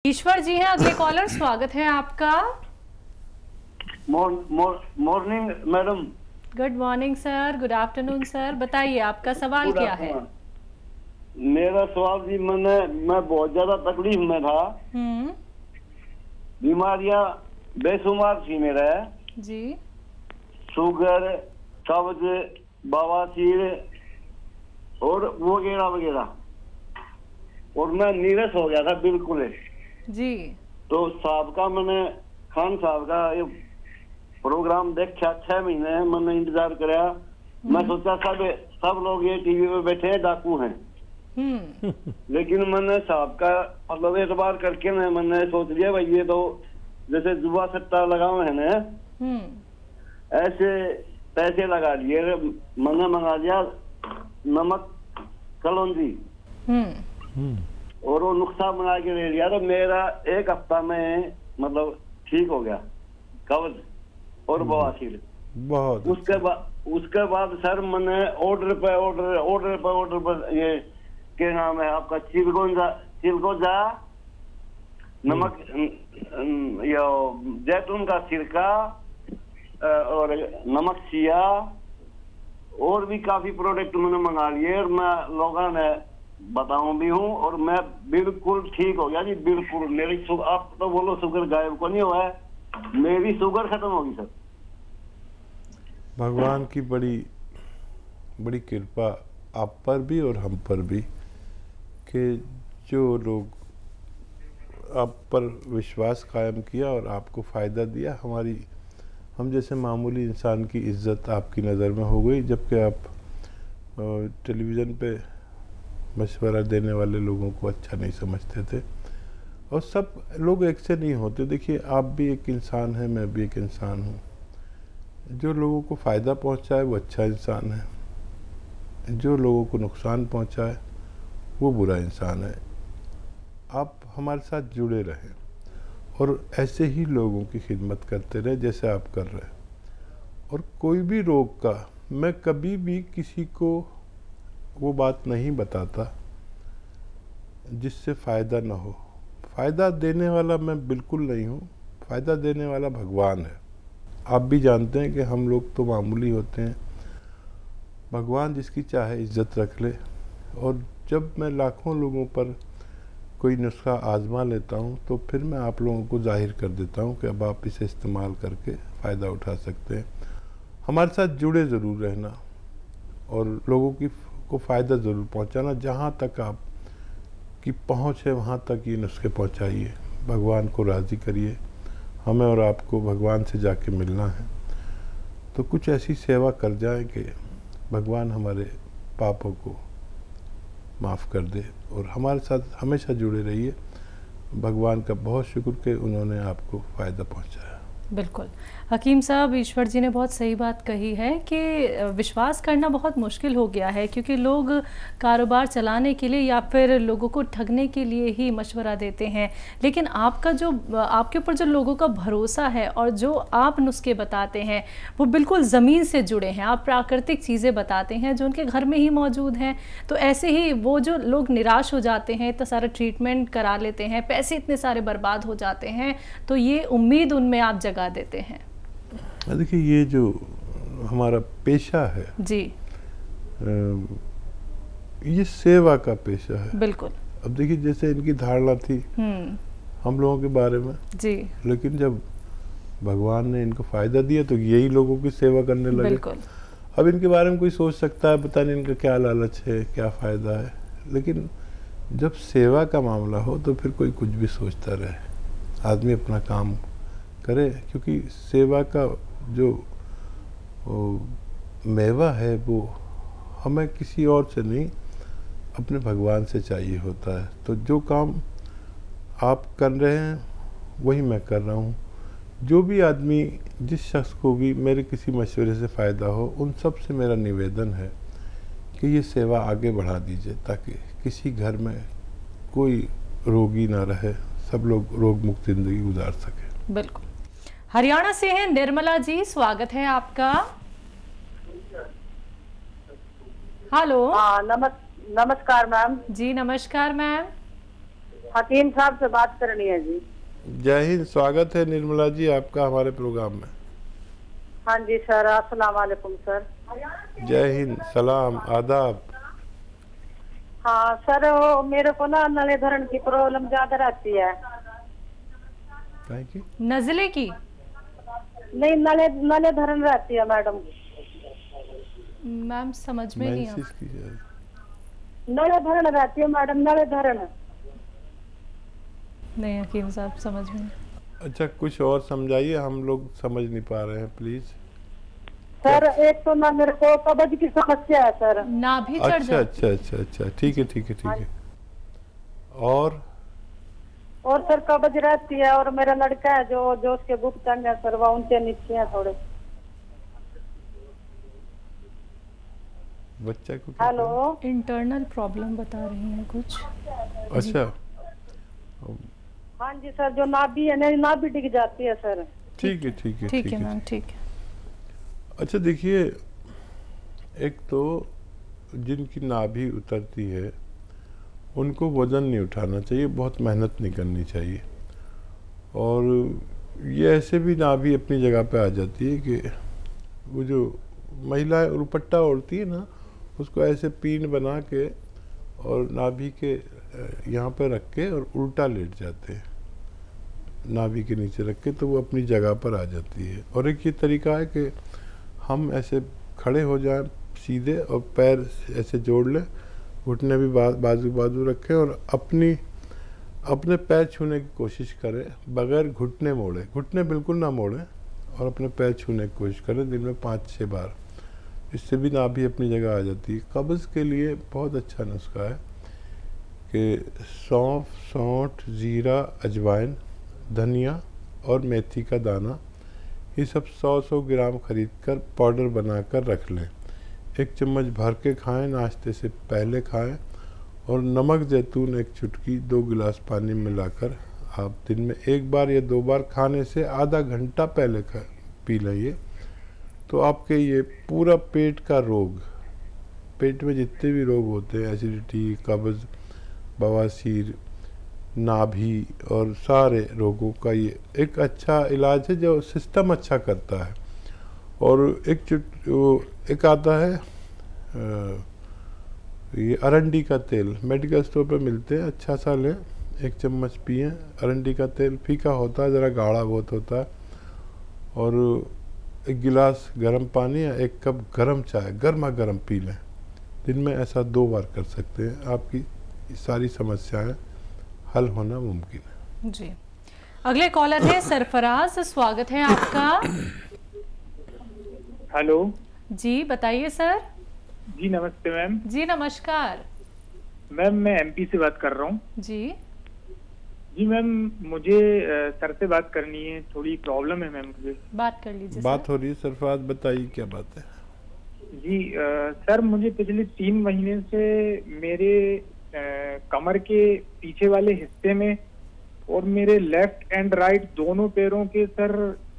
ईश्वर जी हैं अगले कॉलर, स्वागत है आपका। Morning madam. Good morning sir, good afternoon sir, बताइए आपका सवाल क्या है। मेरा सवाल जी, मैं बहुत ज्यादा तकलीफ में था। बीमारियां बेशुमार थी मेरा जी। शुगर, कब्ज, बवासीर और वगैरह वगैरह, और मैं नीरस हो गया था बिल्कुल जी। तो साहब का मैंने खान साहब का ये प्रोग्राम देखा, 6 महीने मैंने इंतजार कराया। मैं सोचा सब लोग ये टीवी पे बैठे हैं, डाकू हैं। लेकिन मैंने साहब का मतलब एतबार करके मैंने सोच लिया भाई ये तो जैसे जुआ सट्टा लगाओ है ना, ऐसे पैसे लगा लिए। मैंने मंगा लिया नमक कलौंजी और वो नुस्खा बना के ले लिया, तो मेरा 1 हफ्ता में मतलब ठीक हो गया कब्ज और बवासीर। बहुत उसके बाद सर मैंने ऑर्डर पे ये क्या नाम है आपका, चिलगोजा नमक, यो जैतून का सिरका और नमक सिया और भी काफी प्रोडक्ट मैंने मंगा लिए, और मैं लोगों ने बताऊं भी हूँ, और मैं बिल्कुल ठीक हो गया जी, बिल्कुल। मेरी आप तो बोलो शुगर गायब को नहीं हुआ है, मेरी शुगर खत्म होगी सर। भगवान की बड़ी बड़ी कृपा आप पर भी और हम पर भी कि जो लोग आप पर विश्वास कायम किया और आपको फ़ायदा दिया, हम जैसे मामूली इंसान की इज्जत आपकी नज़र में हो गई, जबकि आप टेलीविज़न पे मशवरा देने वाले लोगों को अच्छा नहीं समझते थे। और सब लोग एक से नहीं होते। देखिए, आप भी एक इंसान हैं, मैं भी एक इंसान हूँ। जो लोगों को फ़ायदा पहुँचाए वो अच्छा इंसान है, जो लोगों को नुकसान पहुँचाए वो बुरा इंसान है। आप हमारे साथ जुड़े रहें और ऐसे ही लोगों की खिदमत करते रहे जैसे आप कर रहे हैं। और कोई भी रोग का मैं कभी भी किसी को वो बात नहीं बताता जिससे फ़ायदा ना हो। फ़ायदा देने वाला मैं बिल्कुल नहीं हूँ, फ़ायदा देने वाला भगवान है। आप भी जानते हैं कि हम लोग तो मामूली होते हैं, भगवान जिसकी चाहे इज्जत रख ले। और जब मैं लाखों लोगों पर कोई नुस्खा आजमा लेता हूँ तो फिर मैं आप लोगों को जाहिर कर देता हूँ कि अब आप इसे इस्तेमाल करके फ़ायदा उठा सकते हैं। हमारे साथ जुड़े ज़रूर रहना और लोगों को फ़ायदा ज़रूर पहुँचाना। जहाँ तक आप की पहुँच है वहाँ तक ये नुस्खे पहुँचाइए, भगवान को राज़ी करिए। हमें और आपको भगवान से जाके मिलना है, तो कुछ ऐसी सेवा कर जाएं कि भगवान हमारे पापों को माफ़ कर दे। और हमारे साथ हमेशा जुड़े रहिए। भगवान का बहुत शुक्र कि उन्होंने आपको फ़ायदा पहुंचाया। बिल्कुल हकीम साहब, ईश्वर जी ने बहुत सही बात कही है कि विश्वास करना बहुत मुश्किल हो गया है, क्योंकि लोग कारोबार चलाने के लिए या फिर लोगों को ठगने के लिए ही मशवरा देते हैं। लेकिन आपके ऊपर जो लोगों का भरोसा है और जो आप नुस्खे बताते हैं वो बिल्कुल ज़मीन से जुड़े हैं। आप प्राकृतिक चीज़ें बताते हैं जो उनके घर में ही मौजूद हैं। तो ऐसे ही वो जो लोग निराश हो जाते हैं, इतना सारा ट्रीटमेंट करा लेते हैं, पैसे इतने सारे बर्बाद हो जाते हैं, तो ये उम्मीद उनमें आप जगा देते हैं। देखिए, ये जो हमारा पेशा है जी, ये सेवा का पेशा है। बिल्कुल। अब देखिए, जैसे इनकी धारणा थी हम लोगों के बारे में जी, लेकिन जब भगवान ने इनको फ़ायदा दिया तो यही लोगों की सेवा करने लगे। बिल्कुल। अब इनके बारे में कोई सोच सकता है पता नहीं इनका क्या लालच है, क्या फ़ायदा है, लेकिन जब सेवा का मामला हो तो फिर कोई कुछ भी सोचता रहे। आदमी अपना काम करे, क्योंकि सेवा का जो मेवा है वो हमें किसी और से नहीं, अपने भगवान से चाहिए होता है। तो जो काम आप कर रहे हैं वही मैं कर रहा हूँ। जो भी आदमी, जिस शख्स को भी मेरे किसी मशवरे से फ़ायदा हो, उन सब से मेरा निवेदन है कि ये सेवा आगे बढ़ा दीजिए, ताकि किसी घर में कोई रोगी ना रहे, सब लोग रोग मुक्त ज़िंदगी गुजार सकें। बिल्कुल। हरियाणा से हैं निर्मला जी, स्वागत है आपका। हेलो। नमस्कार मैम। जी नमस्कार मैम। हकीम साहब से बात करनी है जी। जय हिंद, स्वागत है निर्मला जी आपका हमारे प्रोग्राम में। हाँ जी सर, अस्सलाम वालेकुम सर। जय हिंद, सलाम, आदाब। हाँ सर, वो मेरे को ना नले धरण की प्रॉब्लम ज्यादा रहती है। नजले की? नहीं, नले धरण रहती है मैडम। मैम समझ में नहीं आता। नले धरण रहती है मैडम, नले धरण। नहीं हकीम साहब समझ में नहीं। अच्छा, कुछ और समझाइए, हम लोग समझ नहीं पा रहे हैं प्लीज। सर एक तो ना मेरे को कब्ज की समस्या है सर। नाभि चढ़ अच्छा अच्छा अच्छा अच्छा, ठीक है ठीक है ठीक है। और सर कब्ज रहती है, और मेरा लड़का है जो उसके गुप्त अंग है सर, वो उनके नीचे है थोड़े। बच्चा को हेलो, इंटरनल प्रॉब्लम बता रही हैं कुछ। अच्छा, हाँ जी सर, जो नाभि है ना, नाभि डिग जाती है सर। ठीक है ठीक है ठीक है मैम, ठीक है। अच्छा देखिए, एक तो जिनकी नाभि उतरती है उनको वज़न नहीं उठाना चाहिए, बहुत मेहनत नहीं करनी चाहिए। और ये ऐसे भी नाभि अपनी जगह पे आ जाती है कि वो जो महिलाएं रुपट्टा ओढ़ती है ना, उसको ऐसे पीन बना के और नाभि के यहाँ पे रख के और उल्टा लेट जाते हैं, नाभि के नीचे रख के, तो वो अपनी जगह पर आ जाती है। और एक ये तरीका है कि हम ऐसे खड़े हो जाएं सीधे और पैर ऐसे जोड़ लें, घुटने भी बाजू बाजू रखें और अपने पैर छूने की कोशिश करें बगैर घुटने मोड़े, घुटने बिल्कुल ना मोड़ें, और अपने पैर छूने की कोशिश करें दिन में 5-6 बार। इससे भी नाभि अपनी जगह आ जाती है। कब्ज़ के लिए बहुत अच्छा नुस्खा है कि सौंफ, सौंठ, जीरा, अजवाइन, धनिया और मेथी का दाना, ये सब 100-100 ग्राम खरीद कर पाउडर बनाकर रख लें। 1 चम्मच भर के खाएं, नाश्ते से पहले खाएं। और नमक जैतून 1 चुटकी 2 गिलास पानी मिलाकर आप दिन में 1 बार या 2 बार खाने से आधा घंटा पहले पी लें। तो आपके ये पूरा पेट का रोग, पेट में जितने भी रोग होते हैं, एसिडिटी, कब्ज़, बवासीर, नाभि और सारे रोगों का ये एक अच्छा इलाज है जो सिस्टम अच्छा करता है। और एक आता है ये अरंडी का तेल, मेडिकल स्टोर पे मिलते हैं, अच्छा सा लें, 1 चम्मच पिएं। अरंडी का तेल फीका होता है, ज़रा गाढ़ा बहुत होता है। और 1 गिलास गर्म पानी या 1 कप गर्म चाय गर्मा गर्म पी लें। दिन में ऐसा 2 बार कर सकते हैं, आपकी सारी समस्याएं हल होना मुमकिन है। जी, अगले कॉलर है सरफराज, स्वागत है आपका। हेलो जी बताइए सर। जी नमस्ते मैम। जी नमस्कार मैम, मैं एमपी से बात कर रहा हूँ। जी जी मैम, मुझे सर से बात करनी है, थोड़ी प्रॉब्लम है मैम मुझे। बात कर लीजिए। बात हो रही है सरफराज, बताइए क्या बात है। जी सर, मुझे पिछले 3 महीने से मेरे कमर के पीछे वाले हिस्से में और मेरे लेफ्ट एंड राइट दोनों पैरों के सर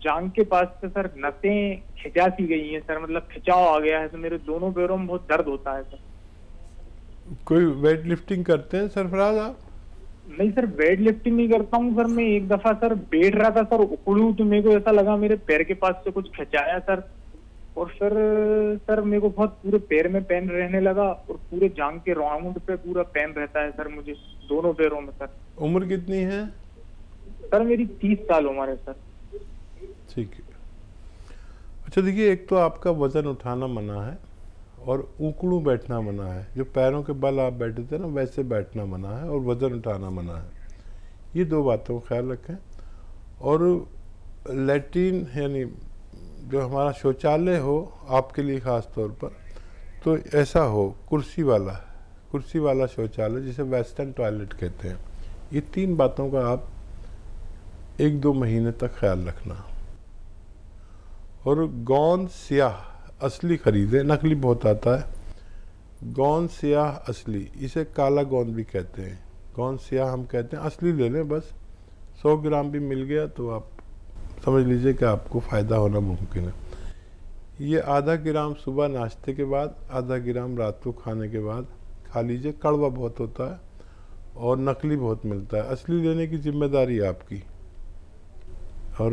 जांघ के पास से सर नसें खिंचा सी गई हैं सर, मतलब खिंचाव आ गया है, तो मेरे दोनों पैरों में बहुत दर्द होता है सर। कोई वेट लिफ्टिंग करते हैं सरफराज आप? नहीं सर, वेट लिफ्टिंग नहीं करता हूँ सर। मैं एक दफा सर बैठ रहा था सर, उखड़ू तो मेरे को ऐसा लगा मेरे पैर के पास से कुछ खिंचाया सर, और फिर सर मेरे को बहुत पूरे पैर में पेन रहने लगा और पूरे जांघ के राउंड पे पूरा पेन रहता है सर मुझे, दोनों पैरों में सर। उम्र कितनी है? सर मेरी 30 साल उम्र है सर। ठीक है। अच्छा देखिए, एक तो आपका वजन उठाना मना है और उकड़ू बैठना मना है। जो पैरों के बल आप बैठे थे ना, वैसे बैठना मना है, और वजन उठाना मना है। ये 2 बातों का ख्याल रखें। और लैट्रिन यानी जो हमारा शौचालय हो आपके लिए ख़ास तौर पर, तो ऐसा हो कुर्सी वाला शौचालय, जिसे वेस्टर्न टॉयलेट कहते हैं। ये 3 बातों का आप 1-2 महीने तक ख्याल रखना। और गोंद स्याह असली खरीदें, नकली बहुत आता है। गोंद स्याह असली, इसे काला गोंद भी कहते हैं, गोंद स्याह हम कहते हैं। असली ले लें बस, 100 ग्राम भी मिल गया तो आप समझ लीजिए कि आपको फ़ायदा होना मुमकिन है। ये आधा ग्राम सुबह नाश्ते के बाद, आधा ग्राम रात को खाने के बाद खा लीजिए। कड़वा बहुत होता है और नकली बहुत मिलता है। असली लेने की जिम्मेदारी आपकी। और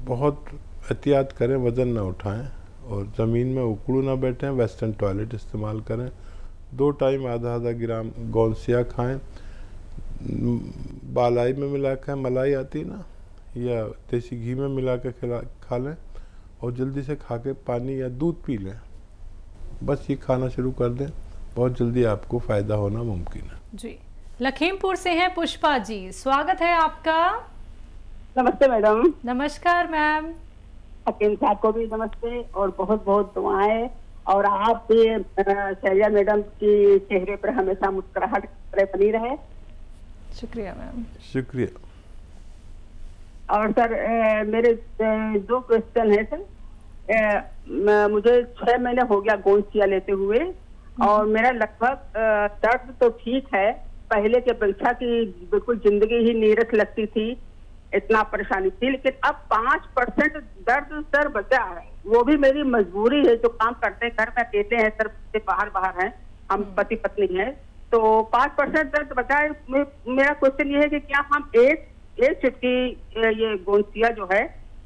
बहुत एहतियात करें, वज़न ना उठाएं और ज़मीन में उकड़ू ना बैठें। वेस्टर्न टॉयलेट इस्तेमाल करें। 2 टाइम आधा आधा ग्राम गोंसिया खाएं। बालाई में मिला कर, मलाई आती है ना, या देसी घी में मिला कर खा लें और जल्दी से खा के पानी या दूध पी लें। बस ये खाना शुरू कर दें, बहुत जल्दी आपको फ़ायदा होना मुमकिन है। जी, लखीमपुर से हैं पुष्पा जी, स्वागत है आपका। नमस्ते मैडम। नमस्कार मैम। हकीम साहब को भी नमस्ते और बहुत बहुत दुआएं। और आप शैया मैडम की चेहरे पर हमेशा मुस्कुराहट बनी रहे। शुक्रिया मैम। शुक्रिया। और सर मेरे 2 क्वेश्चन है सर। मुझे 6 महीने हो गया गोंसिया लेते हुए और मेरा लगभग दर्द तो ठीक है, पहले के अपेक्षा की बिल्कुल जिंदगी ही नीरस लगती थी, इतना परेशानी थी। लेकिन अब 5% दर्द सर बचा है, वो भी मेरी मजबूरी है। जो काम करते हैं घर में अकेले हैं सर, बाहर हैं, हम पति पत्नी हैं, तो 5% दर्द बचा है। मेरा क्वेश्चन ये है कि क्या हम एक चुटकी ये गोंसिया जो है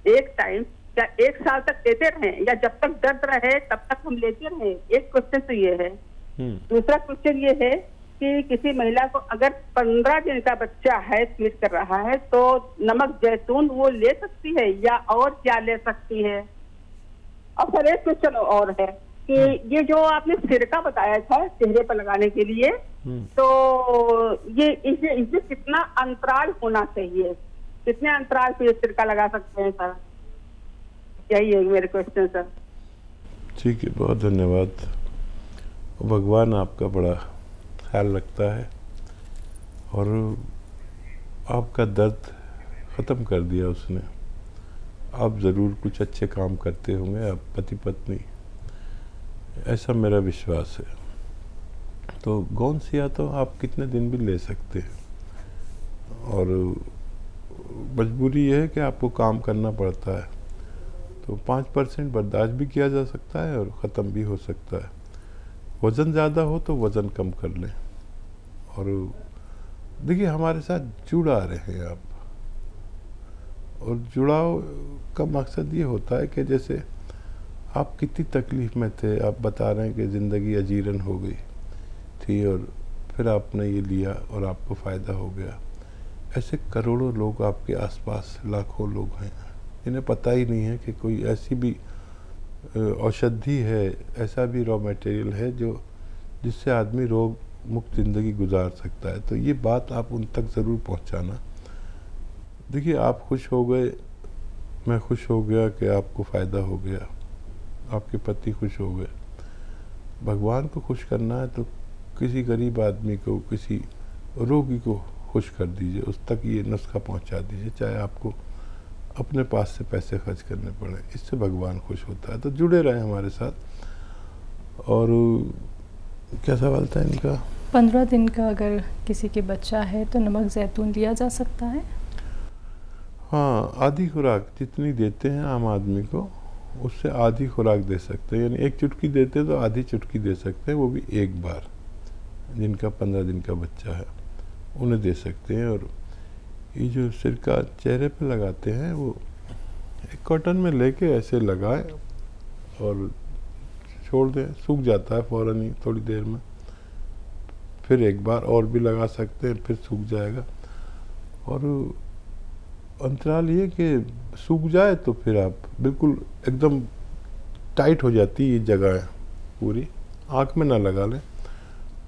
एक टाइम क्या 1 साल तक लेते रहें या जब तक दर्द रहे तब तक हम लेते रहें? एक क्वेश्चन तो ये है। दूसरा क्वेश्चन ये है कि किसी महिला को अगर 15 दिन का बच्चा है, फीड कर रहा है, तो नमक जैतून वो ले सकती है या और क्या ले सकती है? और सर एक क्वेश्चन और है कि ये जो आपने सिरका बताया था चेहरे पर लगाने के लिए, तो ये इसमें कितना अंतराल होना चाहिए? कितने अंतराल पे सिरका लगा सकते हैं सर? यही है मेरे क्वेश्चन सर। ठीक है, बहुत धन्यवाद। भगवान आपका बड़ा ख्याल रखता है और आपका दर्द ख़त्म कर दिया उसने। आप ज़रूर कुछ अच्छे काम करते होंगे, आप पति पत्नी, ऐसा मेरा विश्वास है। तो गोंसिया तो आप कितने दिन भी ले सकते हैं और मजबूरी यह है कि आपको काम करना पड़ता है। तो 5% बर्दाश्त भी किया जा सकता है और ख़त्म भी हो सकता है। वज़न ज़्यादा हो तो वज़न कम कर लें। और देखिए, हमारे साथ जुड़ा रहे आप, और जुड़ाव का मकसद ये होता है कि जैसे आप कितनी तकलीफ़ में थे, आप बता रहे हैं कि ज़िंदगी अजीरन हो गई थी और फिर आपने ये लिया और आपको फ़ायदा हो गया। ऐसे करोड़ों लोग आपके आसपास, लाखों लोग हैं, इन्हें पता ही नहीं है कि कोई ऐसी भी औषधि है, ऐसा भी रॉ मटेरियल है जो जिससे आदमी रोग मुक्त ज़िंदगी गुजार सकता है। तो ये बात आप उन तक ज़रूर पहुंचाना। देखिए, आप खुश हो गए, मैं खुश हो गया कि आपको फ़ायदा हो गया, आपके पति खुश हो गए। भगवान को खुश करना है तो किसी गरीब आदमी को, किसी रोगी को खुश कर दीजिए, उस तक ये नुस्खा पहुंचा दीजिए, चाहे आपको अपने पास से पैसे खर्च करने पड़े, इससे भगवान खुश होता है। तो जुड़े रहें हमारे साथ। और क्या सवाल था इनका? 15 दिन का अगर किसी के बच्चा है तो नमक जैतून लिया जा सकता है? हाँ, आधी खुराक जितनी देते हैं आम आदमी को, उससे आधी खुराक दे सकते हैं। यानी 1 चुटकी देते हैं तो आधी चुटकी दे सकते हैं, वो भी एक बार। जिनका 15 दिन का बच्चा है उन्हें दे सकते हैं। और ये जो सिरका चेहरे पे लगाते हैं, वो एक कॉटन में लेके ऐसे लगाएं और छोड़ दें, सूख जाता है फ़ौरन ही थोड़ी देर में। फिर एक बार और भी लगा सकते हैं, फिर सूख जाएगा। और अंतराल ये कि सूख जाए तो फिर आप बिल्कुल एकदम टाइट हो जाती है ये जगह है पूरी, आँख में ना लगा लें।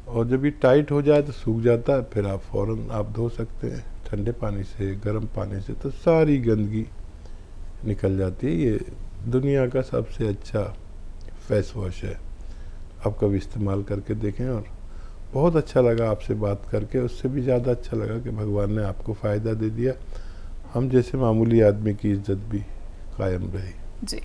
और जब ये टाइट हो जाए तो सूख जाता है, फिर आप फ़ौरन आप धो सकते हैं ठंडे पानी से, गर्म पानी से, तो सारी गंदगी निकल जाती है। ये दुनिया का सबसे अच्छा फेस वॉश है, आप कभी इस्तेमाल करके देखें। और बहुत अच्छा लगा आपसे बात करके, उससे भी ज़्यादा अच्छा लगा कि भगवान ने आपको फ़ायदा दे दिया, हम जैसे मामूली आदमी की इज्जत भी कायम रही। जी।